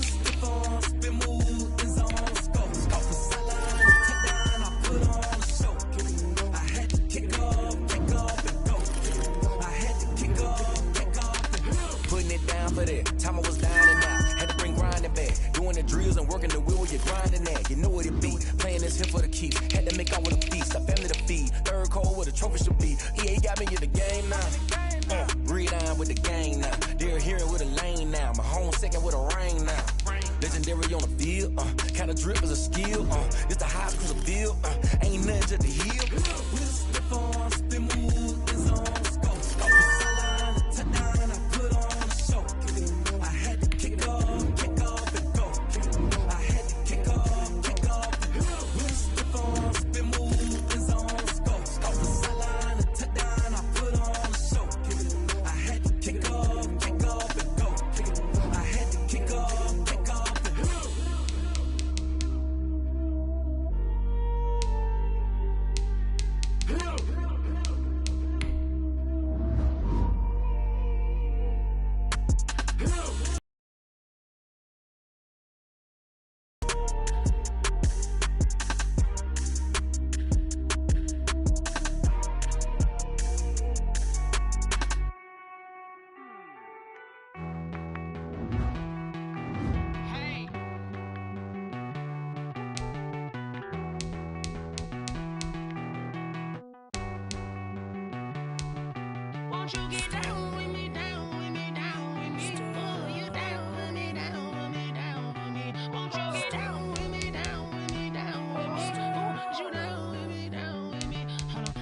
Step on, spin, move, and zone, go. Off the sideline, a touchdown, I put on the show. I had to kick off, and go. I had to kick off, and go. Putting it down for that. Time I was down and out. Had to bring grinding back. Doing the drills and working the wheel where you're grinding at. You know what it be. Playing this here for the keep. Had to make out with a feast. A family to feed. Third cold where the trophy should be. EA got me in the game now. Read on with the gang now. They're hearing with a lane now. My home second with a rain now. Legendary on the field. Kind of drip is a skill. It's the high school field. Ain't nothing to the heel. We'll step on, spin, move, and zone, go. Off the sideline, a touchdown, I put on the show. I had to kick off, and go. I had to kick off, and go. We'll step on, spin, move, and zone, go. Off the sideline, a touchdown, I put on the show. I had to kick off, and go. Won't you get down with me, down with me, down with me? Oh, you down with me, down with me, down with me. Won't you get down with me, down with me, down with me? Oh, you down with me, down with me? Hold on.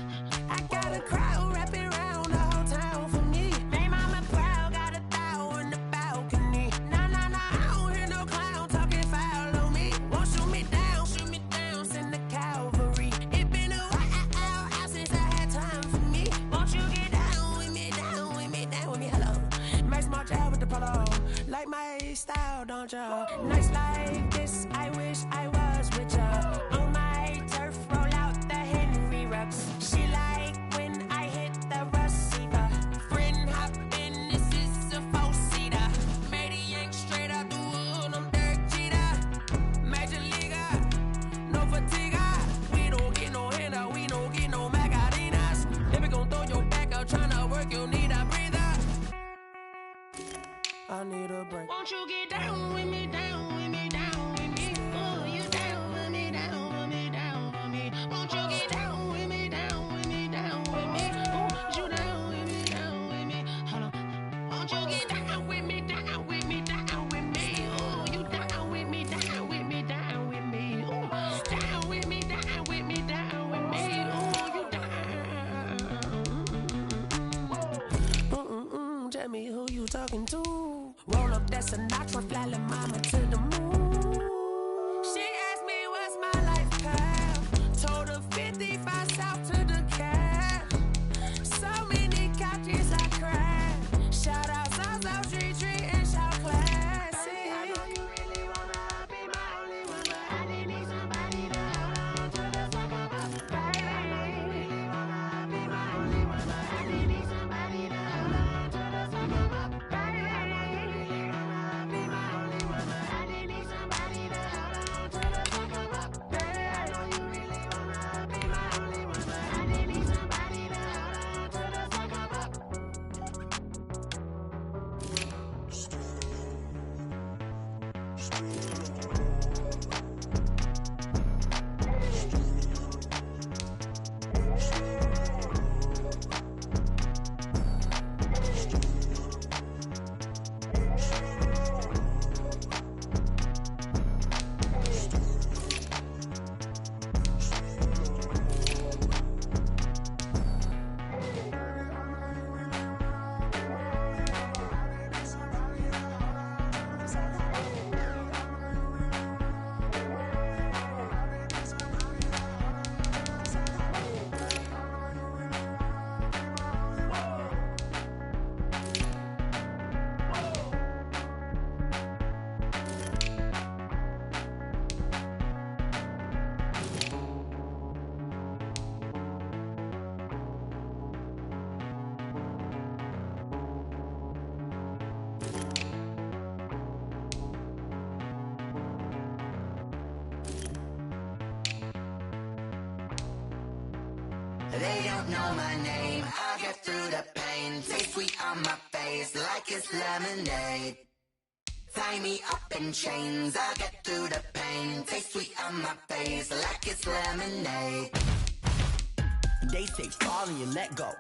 I got a crowd wrapping around the whole town for me. They mama proud, got a thou in the balcony. Nah, nah, nah, I don't hear no clown talking foul on me. Won't shoot me down, send the cavalry. It been a while since I had time for me. Won't you get down with me, down with me, down with me? Hello, Max March out with the polo. Like my style, don't ya? Nights like this, I wish I was with ya. On my turf, roll out the Henry Rux. She like when I hit the receiver. Friend hop in, this is a four-seater. Made a yank straight out the wood, I'm Derek Jeter. Major leaguer, no fatigue. We don't get no handout, we don't get no Macarinas. If we gon' throw your back out, tryna work, you need a breather. I need a break. Won't you get down with me, down with me, down with me? Oh, you down with me, down with me, down with me? Won't you get down with me, down with me, down with me? Oh, you down with me, down with me? Hold on. Won't you get down with me, down with me, down with me? Oh, you down with me, down with me, down with me? Oh, down with me, down with me, down with me? Oh, you down. Tell me who you talking to. Roll up that Sinatra, fly la mama to the moon. She asked me what's my life path. Told her 55 south to the cab. So many couches I cried. Shout out South Street Tree and shout classic. I know you really wanna be my only one, but I didn't need somebody to hold on to the sucker. Baby, I know you really wanna be my only one, but I didn't need somebody to hold on to the sucker. Baby, I know you really wanna be my only one, but I didn't need somebody to hold on to the sucker. Baby, I know you really wanna be my only one, but I didn't need somebody to hold on to the sucker. They don't know my name, I'll get through the pain. Taste sweet on my face like it's lemonade. Tie me up in chains, I'll get through the pain. Taste sweet on my face like it's lemonade. They say fall and you let go,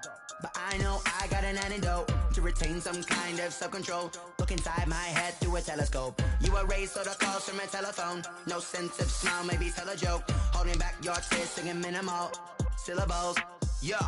but I know I got an antidote to retain some kind of self-control. Look inside my head through a telescope. You were raised so the calls from a telephone. No sense of smile, maybe tell a joke. Holding back your tears, singing minimal syllables. Yeah,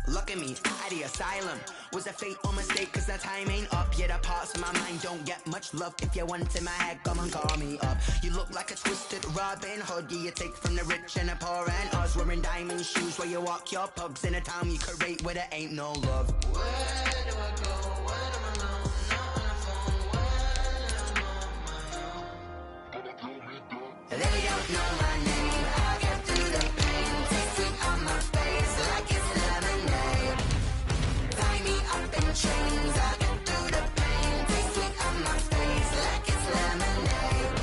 look at me, at the asylum. Was a fate or mistake, cause the time ain't up. Yet the parts of my mind don't get much love. If you want in my head, come and call me up. You look like a twisted Robin Hood. Yeah, you take from the rich and the poor and us. Wearing diamond shoes where you walk your pugs in a town you create where there ain't no love. Where do I go when I'm alone? Not on the phone, when I'm on my own. They don't know my name, I'll get through the pain. Taste sweet on my face like it's lemonade. Tie me up in chains, I'll get through the pain. Taste sweet on my face like it's lemonade.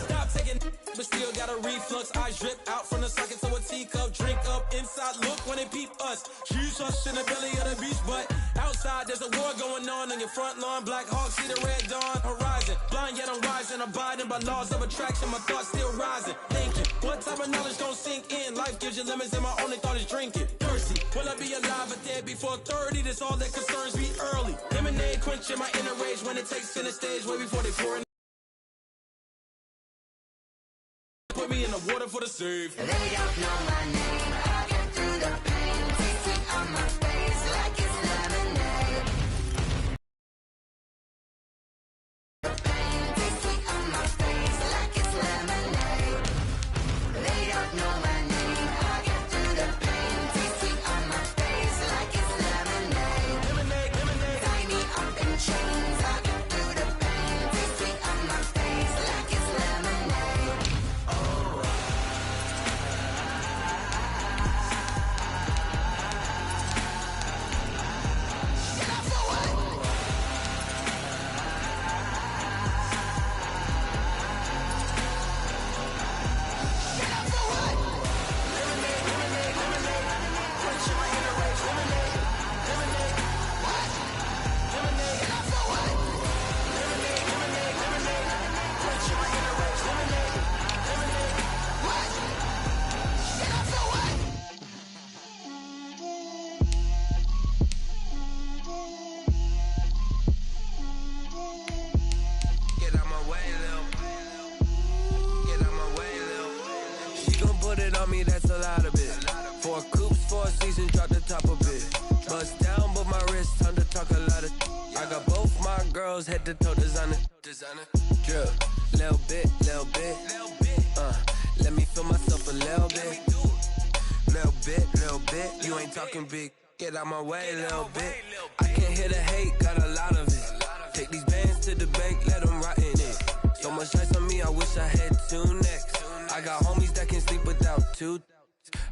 Stop taking but still got a reflux. I drip out from the socket to a teacup. Drink up inside, look when they peep us. Shoes us in the belly of the beach, but outside there's a war going on your front lawn. Black Hawk, see the red dawn horizon. Blind yet I'm rising, abiding by laws of attraction. My thoughts still rising, thinking One type of knowledge gon' sink in. Life gives you lemons and my only thought is drinking. Thirsty, will I be alive or dead before 30? That's all that concerns me early. Lemonade quenching my inner rage when it takes center stage way before they pour in. Put me in the water for the save. They don't know my name. I get through the pain. Tasting on my face like it's lemonade. The pain tasting on my face like it's lemonade. They don't know my name. I get through the pain. Tasting on my face like it's lemonade. Lemonade, lemonade. Tie me up in chains. I get through the pain. Tasting on my face like it's lemonade. Get out my way, Lil. Get out my way, Lil. She gon' put it on me, that's a lot of it. 4 coops, 4 seasons, drop the top a bit. Bust down, but my wrist, time to talk a lot of. I got both my girls, head to toe designer. Drip, little bit, little bit. Let me feel myself a little bit. Little bit, you ain't talking big. Get out my way, little bit. I can't hear the hate, got a lot of it. Take these bands to the bank, let them rot in it. So much ice on me, I wish I had 2 necks. I got homies that can sleep without 2.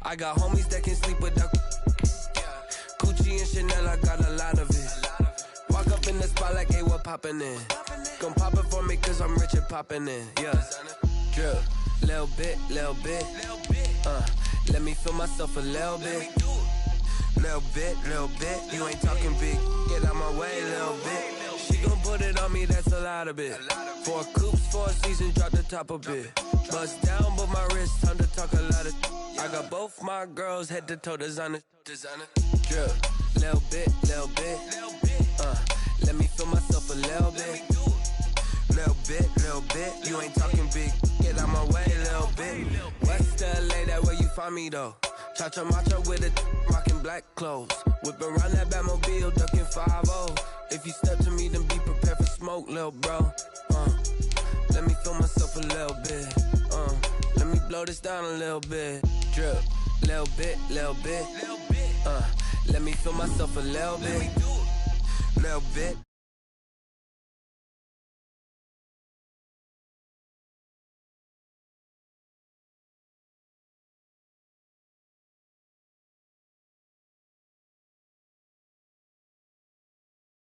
I got homies that can sleep without. Gucci and Chanel, I got a lot of it. Walk up in the spot like, hey, what poppin' in? Gon' pop it for me, cause I'm rich and poppin' in. Yeah, drip, little bit, little bit. Let me feel myself a little bit. Little bit, you ain't talking big. Get out my way, little bit. She gon' put it on me, that's a lot of it. 4 coops, 4 seasons, drop the top a bit. Bust down, but my wrist, time to talk a lot of. I got both my girls, head to toe designer. Drip, little bit, little bit. Let me feel myself a little bit. Little bit, you ain't talking big. Get out my way, little bit. West LA, that where you find me though. Cha-cha macha with a rockin' black clothes. Whip around that Batmobile, ducking 5-0. If you step to me, then be prepared for smoke, lil' bro. Let me feel myself a little bit. Let me blow this down a little bit. Drip, little bit, little bit. Let me feel myself a little bit. Little bit.